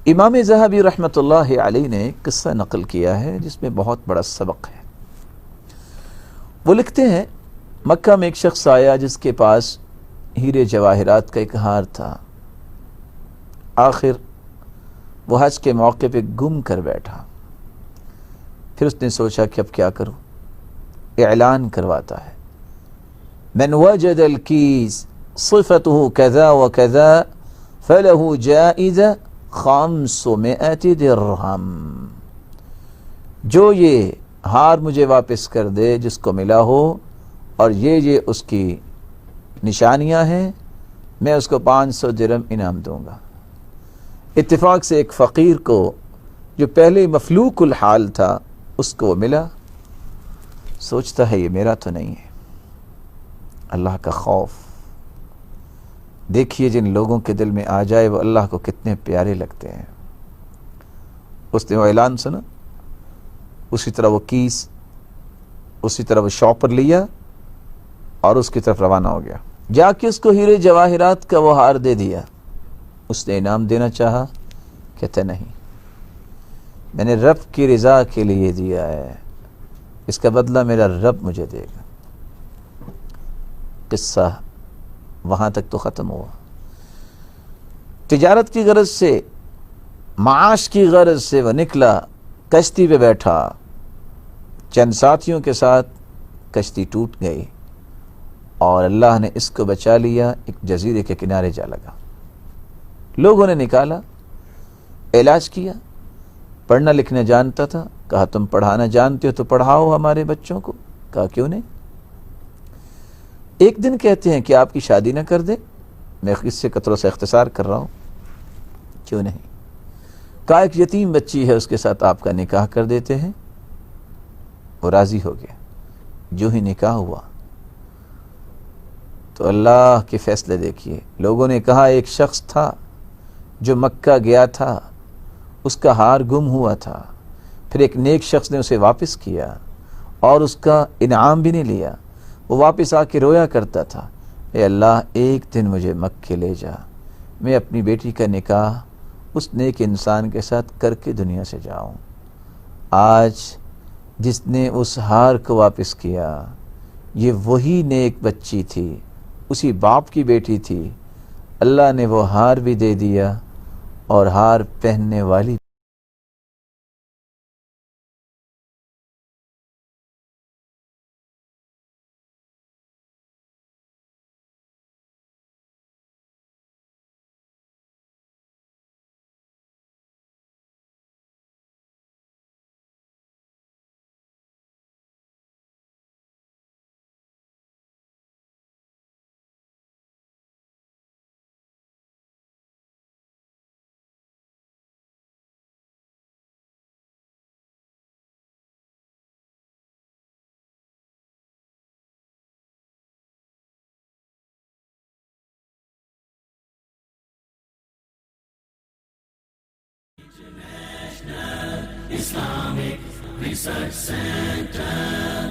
امام ذہبی رحمۃ اللہ علیہ نے قصہ نقل کیا ہے جس میں بہت بڑا سبق ہے۔ وہ لکھتے ہیں مکہ میں ایک شخص آیا جس کے پاس ہیرے جواہرات کا ایک ہار تھا۔ آخر وہ حج کے موقع پہ گم کر بیٹھا۔ پھر اس نے سوچا کہ اب کیا کروں، اعلان کرواتا ہے، من وجد الکیس صفته کذا وکذا فلہ جائزہ 500 درہم۔ جو یہ ہار مجھے واپس کر دے جس کو ملا ہو اور یہ اس کی نشانیاں ہیں، میں اس کو 500 درہم انعام دوں گا۔ اتفاق سے ایک فقیر کو جو پہلے مفلوق الحال تھا اس کو ملا۔ سوچتا ہے یہ میرا تو نہیں ہے۔ اللہ کا خوف دیکھیے جن لوگوں کے دل میں آ جائے وہ اللہ کو کتنے پیارے لگتے ہیں۔ اس نے وہ اعلان سنا، اسی طرح وہ کیس، اسی طرح وہ شاپر لیا اور اس کی طرف روانہ ہو گیا۔ جا کے اس کو ہیرے جواہرات کا وہ ہار دے دیا۔ اس نے انعام دینا چاہا، کہتا نہیں، میں نے رب کی رضا کے لیے دیا ہے، اس کا بدلہ میرا رب مجھے دے گا۔ قصہ وہاں تک تو ختم ہوا۔ تجارت کی غرض سے، معاش کی غرض سے وہ نکلا، کشتی پہ بیٹھا، چند ساتھیوں کے ساتھ کشتی ٹوٹ گئی اور اللہ نے اس کو بچا لیا، ایک جزیرے کے کنارے جا لگا۔ لوگوں نے نکالا، علاج کیا، پڑھنا لکھنا جانتا تھا، کہا تم پڑھانا جانتے ہو تو پڑھاؤ ہمارے بچوں کو، کہا کیوں نہیں۔ ایک دن کہتے ہیں کہ آپ کی شادی نہ کر دیں، میں اس سے قطروں سے اختصار کر رہا ہوں، کیوں نہیں۔ کہا ایک یتیم بچی ہے اس کے ساتھ آپ کا نکاح کر دیتے ہیں، وہ راضی ہو گیا۔ جو ہی نکاح ہوا تو اللہ کے فیصلے دیکھیے، لوگوں نے کہا ایک شخص تھا جو مکہ گیا تھا، اس کا ہار گم ہوا تھا، پھر ایک نیک شخص نے اسے واپس کیا اور اس کا انعام بھی نہیں لیا۔ وہ واپس آ کے رویا کرتا تھا، اے اللہ ایک دن مجھے مکے لے جا، میں اپنی بیٹی کا نکاح اس نیک انسان کے ساتھ کر کے دنیا سے جاؤں۔ آج جس نے اس ہار کو واپس کیا یہ وہی نیک بچی تھی، اسی باپ کی بیٹی تھی، اللہ نے وہ ہار بھی دے دیا اور ہار پہننے والی Islamic Research Center.